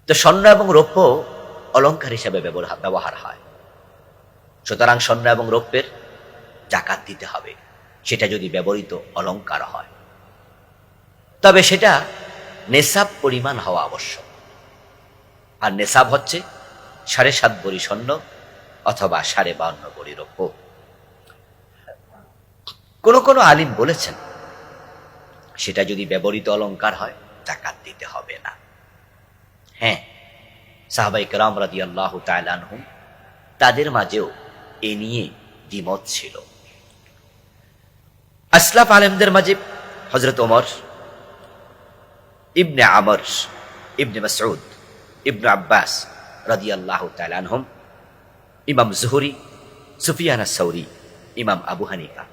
তো স্বর্ণ এবং রৌপ্য অলংকার হিসাবে ব্যবহার হয়, সুতরাং স্বর্ণ এবং রৌপ্যের জাকাত দিতে হবে, সেটা যদি ব্যবহৃত অলংকার হয়। তবে সেটা নেশাব পরিমাণ হওয়া আবশ্যক, আর নেশাব হচ্ছে 7.5 ভরি স্বর্ণ অথবা 52.5 ভরি রৌপ্য। কোন আলিম বলেছেন সেটা যদি ব্যবহৃত অলংকার হয় জাকাত দিতে হবে না। হ্যাঁ, সাহাবায়ে কেরাম রাদিয়াল্লাহু তাআলা আনহুম তাদের মাঝেও এ নিয়ে দ্বিমত ছিল। আসলাফ আলেমদের মাঝে হযরত ওমর, ইবনে আমর, ইবনে মাসউদ, ইবনে আব্বাস রাদিয়াল্লাহু তাআলা আনহুম, ইমাম জুহরি, সুফিয়ান আস-সাউরি, ইমাম আবু হানিফা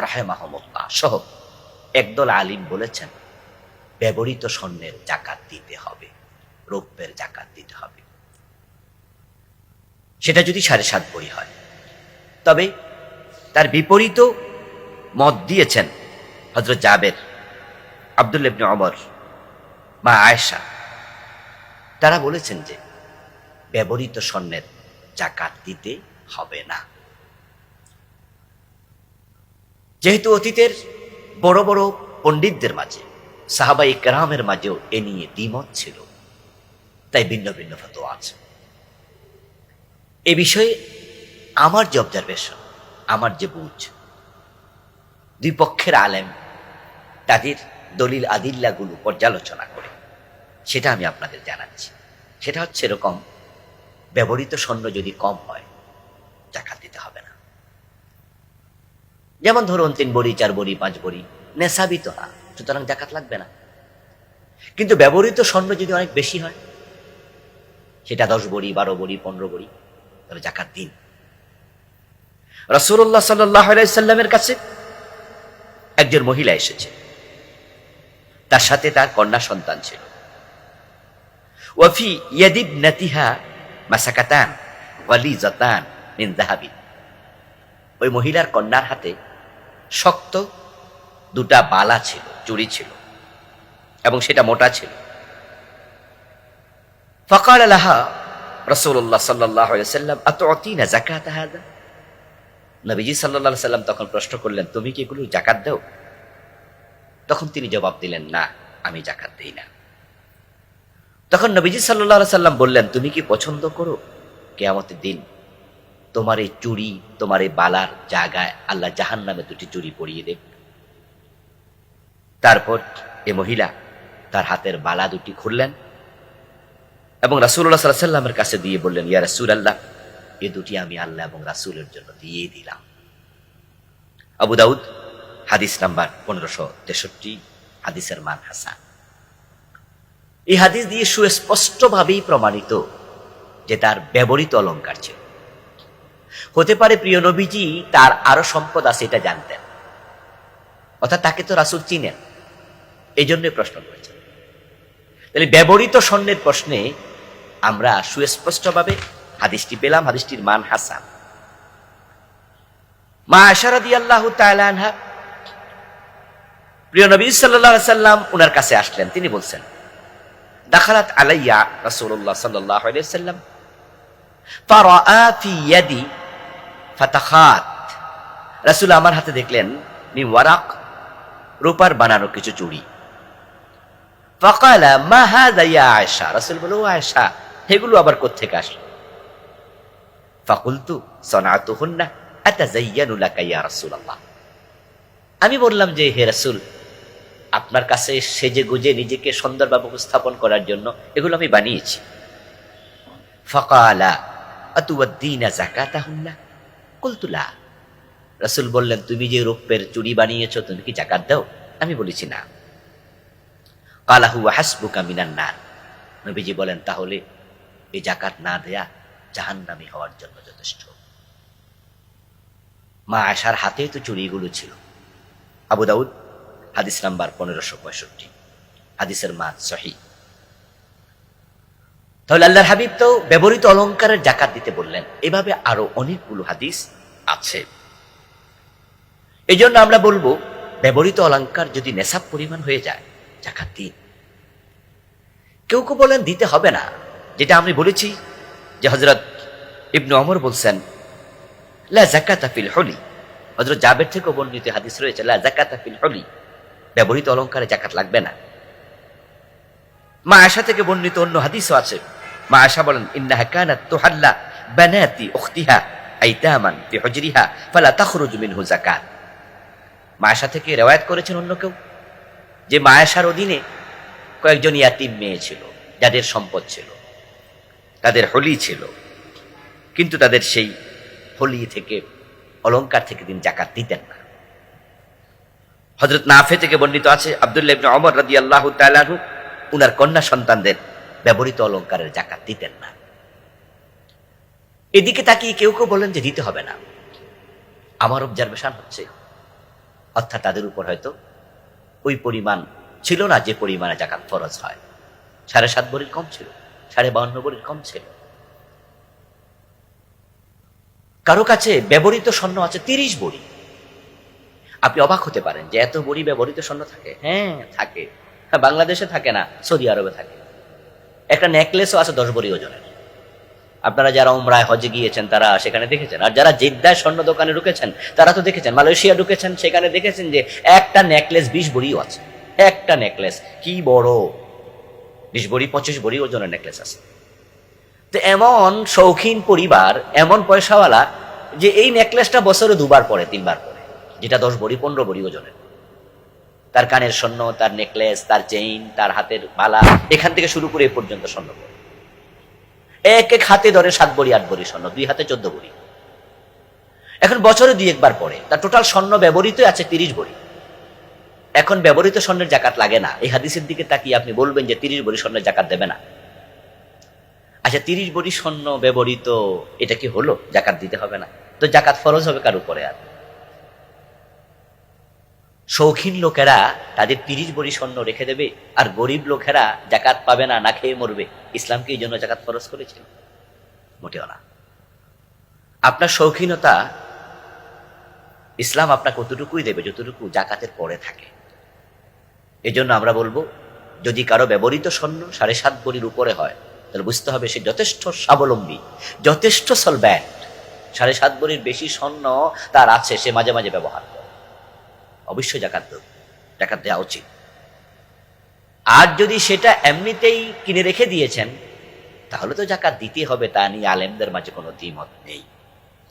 রাহিমাহুমুল্লাহ সহ একদল আলিম বলেছেন ব্যবহৃত স্বর্ণের জাকাত দিতে হবে, রৌপ্যের জাকাত দিতে হবে, সেটা যদি 7.5 ভরি হয়। তবে তার বিপরীত মত দিয়েছেন হযরত জাবের, আব্দুল্লাহ ইবনে ওমর, মা আয়েশা। তারা বলেছেন যে ব্যবহৃত স্বর্ণের জাকাত দিতে হবে না। যেহেতু অতীতের বড় বড় পণ্ডিতদের মাঝে, সাহাবায়ে কেরামের মাঝেও এ নিয়ে দ্বিমত ছিল, তাই ভিন্ন ভিন্ন ফতোয়া আছে। এ বিষয়ে আমার যে অবজারভেশন, আমার যে বুঝ, দুই পক্ষের আলেম তাদের দলিল আদিল্লাগুলো পর্যালোচনা করে সেটা আমি আপনাদের জানাচ্ছি। সেটা হচ্ছে এরকম, ব্যবহৃত স্বর্ণ যদি কম হয় জাকাত দিতে হবে না। যেমন ধরুন 3 ভরি, 4 ভরি, 5 ভরি, নেশাবি তো না, সুতরাং জাকাত লাগবে না। কিন্তু ব্যবহৃত স্বর্ণ যদি অনেক বেশি হয়, সেটা 10 ভরি, 12 ভরি, 15 ভরি, তবে জাকাত দিন। রাসূলুল্লাহ সাল্লাল্লাহু আলাইহি সাল্লামের কাছে একজন মহিলা এসেছে, তার সাথে তার কন্যা সন্তান ছিল। ওয়াফি ইয়াদিবনাতিহা মাসাকাতান ওয়ালিজাতান মিন যাহাবি। ওই মহিলার কন্যার হাতে শক্ত 2টা বালা ছিল, চুড়ি ছিল, এবং সেটা মোটা ছিল। ফাকাল লাহা রাসূলুল্লাহ সাল্লাল্লাহু আলাইহি ওয়াসাল্লাম আতুতিনা যাকাত হাদা। নবীজি সাল্লাল্লাহু আলাইহি ওয়াসাল্লাম তখন প্রশ্ন করলেন, তুমি কি এগুলো যাকাত দাও? তখন তিনি জবাব দিলেন, না, আমি যাকাত দেই না। তখন নবীজি সাল্লাল্লাহু আলাইহি ওয়াসাল্লাম বললেন, তুমি কি পছন্দ করো কিয়ামতের দিন তোমার এই চুড়ি, তোমার এই বালার জায়গায় আল্লাহ জাহান্নামে 2টি চুড়ি পরিয়ে দেবে? তারপর এই মহিলা তার হাতের বালা 2টি খুললেন এবং রাসূলুল্লাহ সাল্লাল্লাহু আলাইহি ওয়াসাল্লামের কাছে দিয়ে বললেন, ইয়া রাসূলুল্লাহ, এই 2টি আমি আল্লাহ এবং রাসূলের জন্য দিয়ে দিলাম। আবু দাউদ, হাদিস নাম্বার 1563, হাদিসের মান হাসান। এই হাদিস দিয়ে সুস্পষ্টভাবেই প্রমাণিত যে তার ব্যবহৃত অলংকার ছিল। হতে পারে প্রিয় নবীজি তার আরো সম্পদ আছে এটা জানতেন, অর্থাৎ তাকে তো রাসূল চিনেন, এই জন্যই প্রশ্ন করেছেন। তাহলে ব্যবহৃত স্বর্ণের প্রশ্নে আমরা সুস্পষ্টভাবে হাদিসটি পেলাম, হাদিসটির মান হাসান। মা আয়েশা রাদিয়াল্লাহু তাআলা আনহা, প্রিয় নবী সাল্লাল্লাহু আলাইহি সাল্লাম উনার কাছে আসলেন। তিনি বলছেন, দাখালাত আলাইয়া রাসূলুল্লাহ সাল্লাল্লাহু আলাইহি ওয়াসাল্লাম ফারাআ ফি ইয়াদি ফাতাখাত। রাসূল আমার হাতে দেখলেন মিন ওয়ারাক, রূপার বানানো কিছু চুড়ি। ফাকালা মা হাযা ইয়া আয়েশা। রাসূল বলল, ও আয়েশা, এগুলো আবার কোত্থেকে আসলো? ফাকুলতু সানাতুহুন্না আতাযায়্যানু লাকা ইয়া রাসূলুল্লাহ। আমি বললাম যে, হে রাসূল, আপনার কাছে সেজে গুজে নিজেকে সুন্দরভাবে উপস্থাপন করার জন্য এগুলো আমি বানিয়েছি। ফাকালা আতুওয়াদ্দিনা যাকাতাহুন্না? কুলতু লা। রাসূল বললেন, তুমি যে রূপের চুড়ি বানিয়েছো তুমি কি যাকাত দাও? আমি বলেছি না। কালা হুয়া হাসবুকা মিনান নার। নবীজি বলেন, তাহলে এই যাকাত না দেয়া জাহান্নামী হওয়ার জন্য যথেষ্ট। মা আয়েশার হাতেই তো চুড়িগুলো ছিল। আবু দাউদ, হাদিস নাম্বার 1565, হাদিসের মান সহিহ। তাহলে আল্লাহর হাবিব তো ব্যবহৃত অলংকারের যাকাত দিতে বললেন। এভাবে আরো অনেকগুলো হাদিস আছে। এই জন্য আমরা বলবো, ব্যবহৃত অলংকার যদি নেশাব পরিমাণ হয়ে যায় জাকাত দিন। কেউ কেউ বলেন দিতে হবে না, যেটা আমি বলেছি যে হযরত ইবনে ওমর বলছেন লা যাকাতা ফিল হুলি, হযরত জাবের থেকে বর্ণিত হাদিস রয়েছে লা যাকাতা ফিল হুলি, ব্যবহৃত অলংকারে যাকাত লাগবে না। মা আয়েশা থেকে বর্ণিত অন্য হাদিসও আছে। মা আয়েশা বলেন ইন্নাহা কানাত তুহাল্লা বানাতি উখতিহা আইতামান ফি হুজরিহা ফালা তাখরুজু মিনহু যাকাত। মা আয়েশা থেকে রওয়ায়াত করেছেন অন্য কেউ যে মা আয়েশার অধীনে কয়েকজন ইয়াতিম মেয়ে ছিল, যাদের সম্পদ ছিল, তাদের হলি ছিল, কিন্তু তাদের সেই হলি থেকে, অলংকার থেকে তিনি যাকাত দিতেন না। হযরত নাফে থেকে বর্ণিত আছে আব্দুল্লাহ ইবনে ওমর রাদিয়াল্লাহু তাআলা আনহু উনার কন্যা সন্তানদের ব্যবহৃত অলংকারের যাকাত দিতেন না। এদিকে তাকিয়ে কেউ কেউ বলেন যে দিতে হবে না। আমার অবজারভেশন হচ্ছে অর্থাৎ তাদের উপর হয়তো ওই পরিমাণ ছিল না যে পরিমাণে যাকাত ফরজ হয়। 7.5 ভরির কম ছিল, 52.5 ভরির কম ছিল। কারো কাছে ব্যবহৃত স্বর্ণ আছে 30 ভরি। আপনি অবাক হতে পারেন যে এত ভরি ব্যবহৃত স্বর্ণ থাকে। হ্যাঁ থাকে, বাংলাদেশে থাকে না, সৌদি আরবে থাকে। একটা নেকলেসও আছে 10 ভরি ওজনের। আপনারা যারা উমরায় হজে গিয়েছেন তারা সেখানে দেখেছেন, আর যারা জেদ্দায় স্বর্ণ দোকানে ঢুকেছেন তারা তো দেখেছেন, মালয়েশিয়া ঢুকেছেন সেখানে দেখেছেন যে একটা নেকলেস 20 ভরিও আছে। একটা নেকলেস কি বড়, 20 ভরি 25 ভরি ওজনের নেকলেস আছে। তো এমন শৌখিন পরিবার, এমন পয়সাওয়ালা যে এই নেকলেসটা বছরে 2 বার পরে, 3 বার পরে, যেটা 10 ভরি 15 ভরি ওজনের। তার কানের স্বর্ণ, তার নেকলেস, তার চেইন, তার হাতের বালা, এখান থেকে শুরু করে এ পর্যন্ত স্বর্ণ পরে। এক এক হাতে ধরে 7 ভরি 8 ভরি স্বর্ণ, 2 হাতে 14 ভরি। এখন বছরে 2 একবার পরে, তার টোটাল স্বর্ণ ব্যবহৃত আছে 30 ভরি। এখন ব্যবহৃত স্বর্ণের যাকাত লাগে না। এই হাদিসের দিকে তাকিয়ে আপনি বলবেন যে 30 ভরি স্বর্ণের যাকাত দেবে না। আচ্ছা 30 ভরি স্বর্ণ ব্যবহৃত, এটা কি হলো যাকাত দিতে হবে না? তো যাকাত ফরজ হবে কার উপরে? আর শৌখিন লোকেরা তাদের 30 ভরি স্বর্ণ রেখে দেবে, আর গরিব লোকেরা যাকাত পাবে না, না খেয়ে মরবে। ইসলাম কি এই জন্য যাকাত ফরজ করেছিল? মোটেও না। আপনার শৌখিনতা ইসলাম আপনাকে কতটুকুই দেবে যতটুকু যাকাতের পরে থাকে। এজন্য আমরা বলবো, যদি কারো ব্যবহৃত স্বর্ণ 7.5 ভরির উপরে হয় তাহলে বুঝতে হবে সে যথেষ্ট স্বাবলম্বী, যথেষ্ট সলভ্যান্ট। 7.5 ভরির বেশি স্বর্ণ তার আছে, সে মাঝে মাঝে ব্যবহার করে, অবশ্যই যাকাত দেওয়া উচিত। আর যদি সেটা এমনিতেই কিনে রেখে দিয়েছেন তাহলে তো যাকাত দিতে হবে, তা নিয়ে আলেমদের মাঝে কোনো দ্বিমত নেই।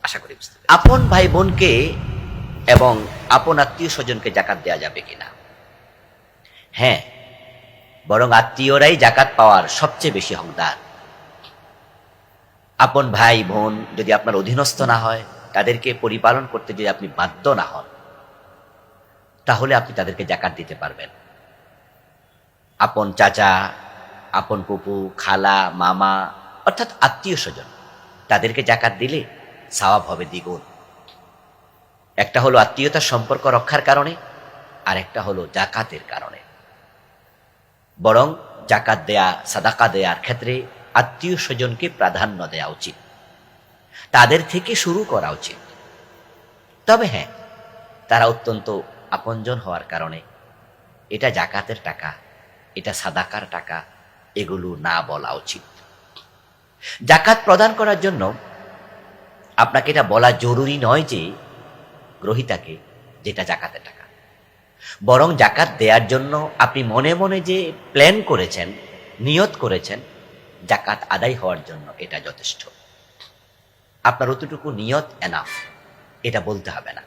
আশা করি বুঝতে পেরেছেন। আপন ভাই বোনকে এবং আপন আত্মীয় স্বজনকে যাকাত দেওয়া যাবে কিনা? হ্যাঁ, বরং আত্মীয়রাই যাকাত পাওয়ার সবচেয়ে বেশি হকদার। আপন ভাই বোন যদি আপনার অধীনস্থ না হয়, তাদেরকে পরিপালন করতে যদি আপনি বাধ্য না হন, তাহলে আপনি তাদেরকে যাকাত দিতে পারবেন। আপন চাচা, আপন ফুপু, খালা, মামা, অর্থাৎ আত্মীয় স্বজন, তাদেরকে যাকাত দিলে সওয়াব হবে দ্বিগুণ। একটা হলো আত্মীয়তার সম্পর্ক রক্ষার কারণে, আর একটা হলো যাকাতের কারণে। বরং যাকাত দেয়া, সাদাকা দেয়ার ক্ষেত্রে আত্মীয় স্বজনকে প্রাধান্য দেওয়া উচিত, তাদের থেকে শুরু করা উচিত। তবে হ্যাঁ, তারা অত্যন্ত আপনজন হওয়ার কারণে এটা যাকাতের টাকা, এটা সাদাকার টাকা, এগুলো না বলা উচিত। যাকাত প্রদান করার জন্য আপনাকে এটা বলা জরুরি নয় যে গ্রহীতাকে যেটা যাকাতের টাকা, বরং যাকাত দেওয়ার জন্য আপনি মনে মনে যে প্ল্যান করেছেন, নিয়ত করেছেন, যাকাত আদায় হওয়ার জন্য এটা যথেষ্ট। আপনার অতটুকু নিয়ত এনাফ, এটা বলতে হবে না।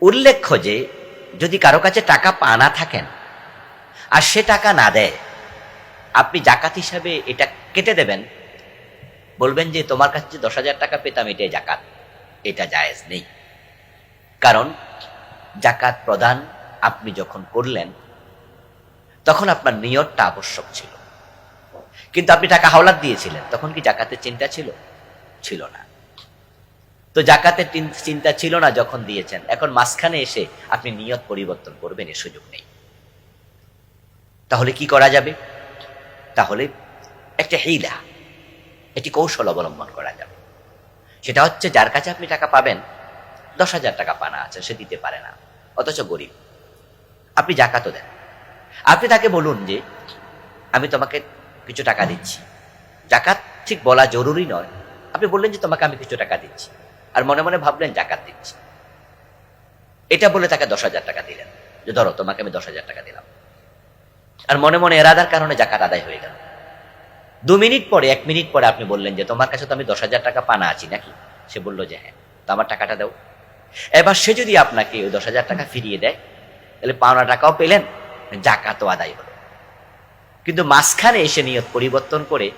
উল্লেখ্য যে যদি কারো কাছে টাকা পানা থাকেন আর সে টাকা না দেয়, আপনি যাকাত হিসাবে এটা কেটে দেবেন, বলবেন যে তোমার কাছে যে 10,000 টাকা পেতাম এটাই যাকাত, এটা জায়েজ নেই। কারণ যাকাত প্রদান আপনি যখন করলেন তখন আপনার নিয়তটা আবশ্যক ছিল, কিন্তু আপনি টাকা হাওলাত দিয়েছিলেন, তখন কি যাকাতের চিন্তা ছিল? ছিল না। তো যাকাতের চিন্তা ছিল না যখন দিয়েছেন, এখন মাঝখানে এসে আপনি নিয়ত পরিবর্তন করবেন, এর সুযোগ নেই। তাহলে কি করা যাবে? তাহলে একটা হিলা, একটি কৌশল অবলম্বন করা যাবে। সেটা হচ্ছে, যার কাছে আপনি টাকা পাবেন, 10,000 টাকা পানা আছে, সে দিতে পারে না, অথচ গরিব, আপনি যাকাতও দেন। আপনি তাকে বলুন যে আমি তোমাকে কিছু টাকা দিচ্ছি, জাকাত ঠিক বলা জরুরি নয়। আপনি বললেন যে তোমাকে আমি কিছু টাকা দিচ্ছি, আর মনে মনে ভাবলেন জাকাত দিচ্ছি। এটা বলে তাকে 10,000 টাকা দিলেন, যে ধরো তোমাকে আমি 10,000 টাকা দিলাম, আর মনে মনে এরাদার কারণে জাকাত আদায় হয়ে গেল। 2 মিনিট পরে, 1 মিনিট পরে আপনি বললেন যে তোমার কাছে তো আমি 10,000 টাকা পানা আছি নাকি? সে বললো যে হ্যাঁ, তো আমার টাকাটা দাও। এবার সে যদি আপনাকে ওই 10,000 টাকা ফিরিয়ে দেয়, তাহলে পাওনা টাকাও পেলেন, জাকাতও আদায় হলো। কিন্তু মাঝখানে এসে নিয়ত পরিবর্তন করে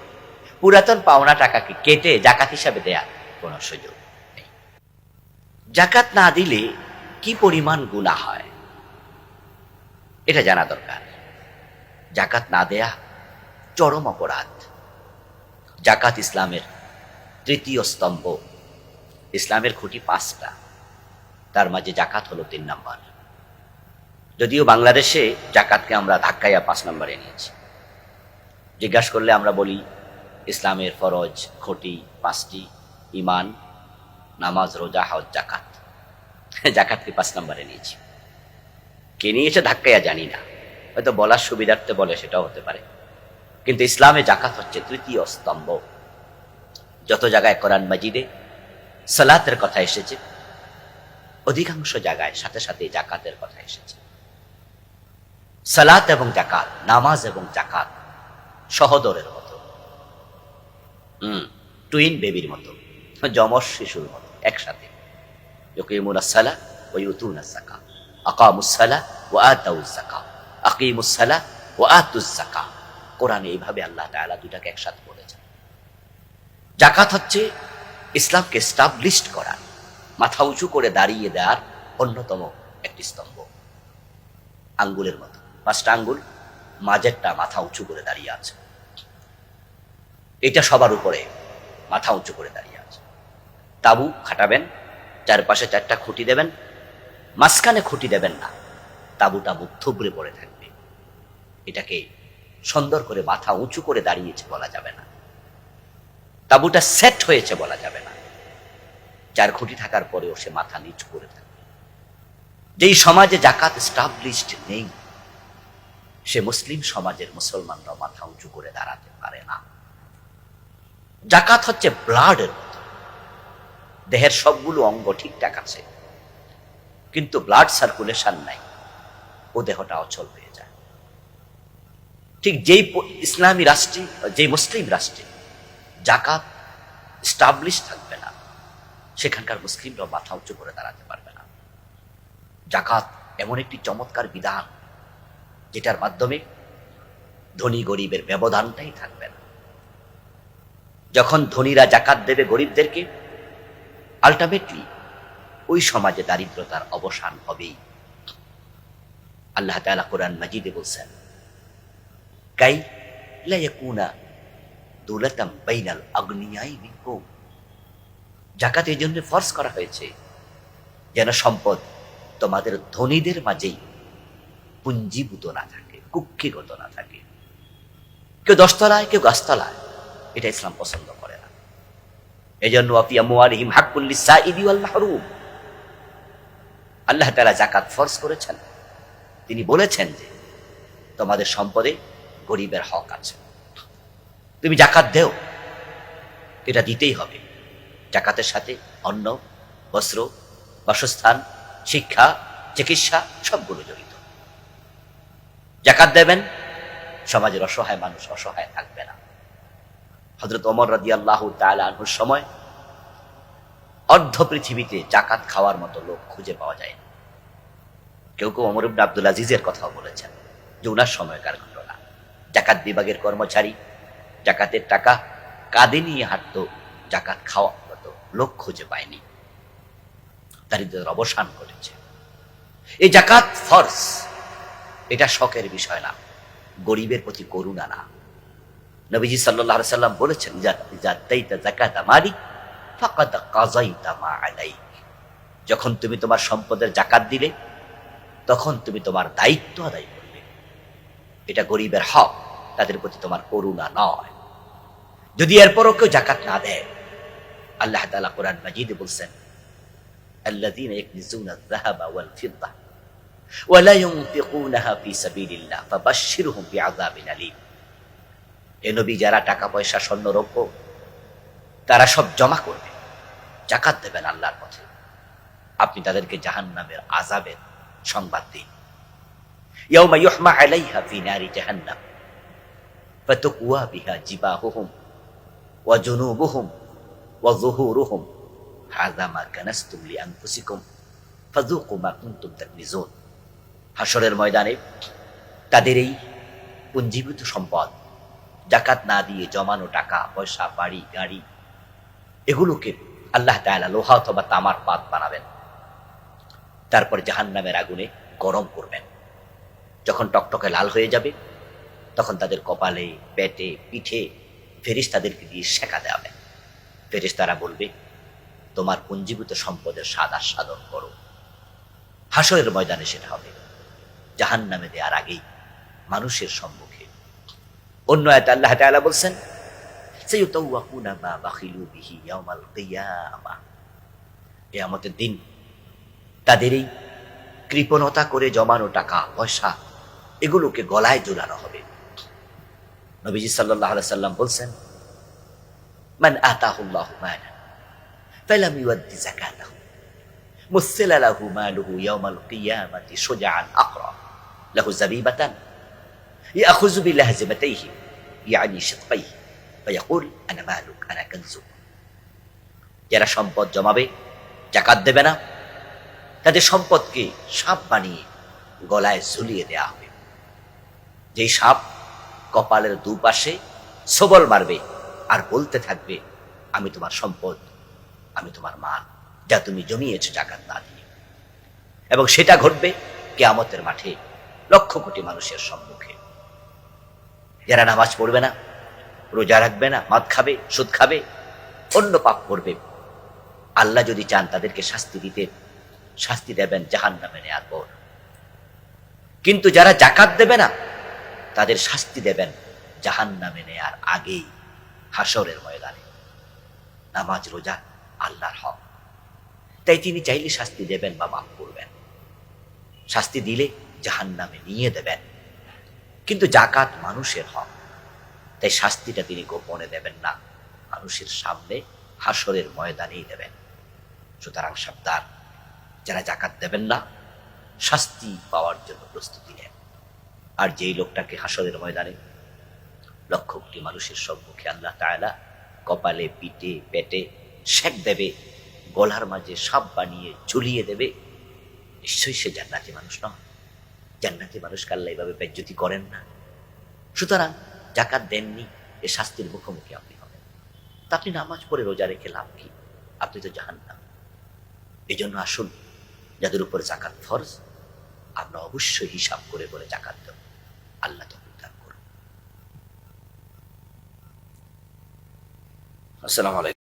পুরাতন পাওনা টাকাকে কেটে জাকাত হিসাবে দেয়া কোনো সুযোগ নেই। জাকাত না দিলে কি পরিমাণ গুনাহ হয় এটা জানা দরকার। জাকাত না দেয়া চরম অপরাধ। জাকাত ইসলামের তৃতীয় স্তম্ভ। ইসলামের খুঁটি 5টা, তার মাঝে জাকাত হলো 3 নাম্বার। যদিও বাংলাদেশে জাকাতকে আমরা ধাক্কাইয়া 5 নম্বরে নিয়েছি। জিজ্ঞাসা করলে আমরা বলি ইসলামের ফরজ খুঁটি 5টি: ঈমান, নামাজ, রোজা, হজ, জাকাত। জাকাতকে 5 নম্বরে নিয়েছি। কে নিয়েছে ধাক্কাইয়া জানি না, হয়তো বলার সুবিধার্থে বলে, সেটাও হতে পারে। কিন্তু ইসলামে জাকাত হচ্ছে তৃতীয় স্তম্ভ। যত জায়গায় কোরআন মাজিদে সালাতের কথা এসেছে, অধিকাংশ জায়গায় সাথে সাথে জাকাতের কথা এসেছে। সালাত এবং জাকাত, নামাজ এবং জাকাত সহোদরের মতো, টুইন বেবির মতো, যমজ শিশুর মতো একসাথে। ইউকিমুনাস সালাহ ওয়া ইউতুনাস যাকাত, আকামুস সালাহ ওয়া আতাউজ যাকাত, আকিমুস সালাহ ওয়া আতুজ যাকাত। কোরআনে এইভাবে আল্লাহ তাআলা দুটাকে একসাথে বলেছেন। জাকাত হচ্ছে ইসলামকে এস্টাবলিশড করা, মাথা উঁচু করে দাঁড়িয়ে দেওয়ার অন্যতম একটি স্তম্ভ। আঙ্গুলের মতো 5টা আঙ্গুল, মাঝেরটা মাথা উঁচু করে দাঁড়িয়ে আছে। এটা সবার উপরে মাথা উঁচু করে দাঁড়িয়ে আছে। তাবু খাটাবেন, চারপাশে 4টা খুঁটি দেবেন, মাঝখানে খুঁটি দেবেন না, তাবুটা মুখ থুবড়ে পড়ে থাকবে। এটাকে সুন্দর করে মাথা উঁচু করে দাঁড়িয়েছে বলা যাবে না, তাবুটা সেট হয়েছে বলা যাবে না। 4 খুঁটি থাকার পরেও সে মাথা নিচু করে থাকবে। যেই সমাজে জাকাত এস্টাবলিশড নেই, সে মুসলিম সমাজের মুসলমানরা মাথা উঁচু করে দাঁড়াতে পারে না। জাকাত হচ্ছে ব্লাডের মতো। দেহের সবগুলো অঙ্গ ঠিকঠাক আছে, কিন্তু ব্লাড সার্কুলেশন নাই, ও দেহটা অচল হয়ে যায়। ঠিক যেই ইসলামী রাষ্ট্রে, যে মুসলিম রাষ্ট্রে জাকাত এস্টাবলিশ থাকবে না, সেখানকার মুসলিমরা মাথা উঁচু করে দাঁড়াতে পারবে না। জাকাত এমন একটি চমৎকার বিধান, যেটার মাধ্যমে ধনী গরিবের ব্যবধানটাই থাকবে না। যখন ধনীরা জাকাত দেবে গরিবদেরকে, আলটিমেটলি ওই সমাজে দারিদ্রতার অবসান হবেই। আল্লাহ তাআলা কোরআন মাজিদে বলছেন, কাই লা ইয়াকুনা দুলাতাম বাইনাল আগনিয়াই মিনকুম। জাকাত এই জন্য ফরজ করা হয়েছে যেন সম্পদ তোমাদের ধনীদের মাঝেই পুঞ্জীভূত না থাকে, কুক্ষিগত না থাকে। কেউ 10 তলায়, কেউ গাছতলায়, এটা ইসলাম পছন্দ করে না। এই জন্য ওয়াফি আমওয়ালিহিম হাক্কুল লিসাইলি ওয়াল মাহরুম। আল্লাহ তাআলা জাকাত ফরজ করেছেন। তিনি বলেছেন যে তোমাদের সম্পদে গরিবের হক আছে, তুমি জাকাত দেও, এটা দিতেই হবে। জাকাতের সাথে অন্ন, বস্ত্র, বাসস্থান, শিক্ষা, চিকিৎসা সবগুলো জড়িত। জাকাত দেবেন, সমাজের অসহায় মানুষ অসহায় থাকবে না। হযরত ওমর রাদিয়াল্লাহু তাআলা আনহুর সময় অর্ধ পৃথিবীতে জাকাত খাওয়ার মতো লোক খুঁজে পাওয়া যায় না। কেউ কেউ ওমর ইবনে আব্দুল আজিজের কথাও বলেছেন যে উনার সময়কার ঘটনা। জাকাত বিভাগের কর্মচারী জাকাতের টাকা কাঁধে নিয়ে হাঁটতো, জাকাত খাওয়ার মতো লোক খুঁজে পায়নি। দারিদ্র্যের অবসান ঘটেছে। এই জাকাত ফরজ, এটা শখের বিষয় না, গরিবের প্রতি করুণা না। নবীজি সাল্লাল্লাহু আলাইহি সাল্লাম বলেছেন, যাতাইতা যাকাতা মালিক ফাকাদ কাযাইতা মা আলাইক। যখন তুমি তোমার সম্পদের জাকাত দিলে, তখন তুমি তোমার দায়িত্ব আদায় করবে। এটা গরিবের হক, তাদের প্রতি তোমার করুণা নয়। যদি এরপরও কেউ জাকাত না দেয়, আল্লাহ তাআলা কোরআন মাজিদে বলছেন, আল্লাযীনা ইয়াকনিজুনা আয-যাহাবা ওয়াল ফিদ্দা ওয়া লা ইউনফিকুনাহা ফী সাবিলিল্লাহ ফাবাশশিরহুম বিআযাবিন আলীম। এ নবী যারা টাকা পয়সা স্বর্ণ রৌপ্য তারা সব জমা করবে, জাকাত দেবেন আল্লাহর পথে, আপনি তাদেরকে জাহান্নামের আযাবের সংবাদ দিন। ইয়াউমা ইউহমা আলাইহা ফি নারি জাহান্নাম ফাতুকওয়া বিহা জিবাহুহুম ওয়া জুনুবুহুম ওয়া যুহুরুহুম হাযা মা কানাসতুম লিআনফুসিকুম ফাযুকু মা কুনতুম তাকনিজুন। হাশরের ময়দানে তাদের এই পুঞ্জীভূত সম্পদ, জাকাত না দিয়ে জমানো টাকা পয়সা, বাড়ি গাড়ি, এগুলোকে আল্লাহ তাআলা লোহা অথবা তামার পাত বানাবেন, তারপর জাহান্নামের আগুনে গরম করবেন। যখন টকটকে লাল হয়ে যাবে তখন তাদের কপালে, পেটে, পিঠে ফেরেশতাদেরকে দিয়ে সেকা দেওয়াবে। ফেরেশতারা বলবে, তোমার পুঞ্জীভূত সম্পদের স্বাদ আস্বাদন করো। হাশরের ময়দানে সেটা হবে, জাহান্নামে দেওয়ার আগেই মানুষের সম্মুখে। অন্য আয়াতে আল্লাহ তাআলা বলছেন, সাইয়ুতাওয়াকুনা মা বাখিলু বিহি ইয়াউমাল কিয়ামাহ, কিয়ামতের দিন তাদের এই কৃপণতা করে জমানো টাকা পয়সা এগুলোকে গলায় ঝুলানো হবে। নবীজি সাল্লাল্লাহু আলাইহি সাল্লাম বলছেন, মান আতাহুল্লাহু মালান ফালাম ইউদ্দি যাকাতাহু মুসিলা লাহু মালুহু ইয়াউমাল কিয়ামাতি শুজাআন আকরা লাহু যাবিবাতান ইয়াখুযু বিলাহজিমাতাইহি ইয়ানি শিদকাইহি ফায়াকুল আনা মালুক আনা কানজুক। যারা সম্পদ জমাবে, যাকাত দেবে না, তাদের সম্পদকে সাপ বানিয়ে গলায় ঝুলিয়ে দেয়া হবে। যেই সাপ কপালের দুপাশে সবল মারবে আর বলতে থাকবে, আমি তোমার সম্পদ, আমি তোমার মাল, যা তুমি জমিয়েছ জাকাত না দিয়ে। এবং সেটা ঘটবে কিয়ামতের মাঠে লক্ষ কোটি মানুষের সম্মুখে। যারা নামাজ পড়বে না, রোজা রাখবে না, মদ খাবে, সুদ খাবে, অন্য পাপ করবে, আল্লাহ যদি চান তাদেরকে শাস্তি দেবেন জাহান্নামে নেয়ার পর। কিন্তু যারা জাকাত দেবে না তাদের শাস্তি দেবেন জাহান্নামে নেয়ার আগেই, হাশরের ময়দানে। নামাজ রোজা আল্লাহর হক, তাই তিনি চাইলে শাস্তি দেবেন বা মাফ করবেন। শাস্তি দিলে জাহান্নামে নিয়ে দেবেন, কিন্তু জাকাত মানুষের হক, তাই শাস্তিটা তিনি গোপনে দেবেন না, মানুষের সামনে হাশরের ময়দানেই দেবেন। সুতরাং সাবধান, যারা জাকাত দেবেন না শাস্তি পাওয়ার জন্য প্রস্তুতি নেন। আর যেই লোকটাকে হাশরের ময়দানে লক্ষ কোটি মানুষের সম্মুখে আল্লাহ তাআলা কপালে, পিঠে, পেটে সেক দেবে, গলার মাঝে সাপ বানিয়ে ঝুলিয়ে দেবে, নিশ্চয়ই সে জান্নাতি মানুষ নয়। জান্নাতি মানুষকে আল্লাহ এভাবে বেজ্জতি করেন না। সুতরাং জাকাত দেননি, এ শাস্তির মুখোমুখি আপনি হবেন। তা আপনি নামাজ পড়ে রোজা রেখে লাভ কি? আপনি তো জাহান্নাম। এই জন্য আসুন, যাদের উপর জাকাত ফরজ, আমরা অবশ্যই হিসাব করে করে জাকাত দেব। আল্লাহ তৌফিক দান করুন। আসসালামু আলাইকুম।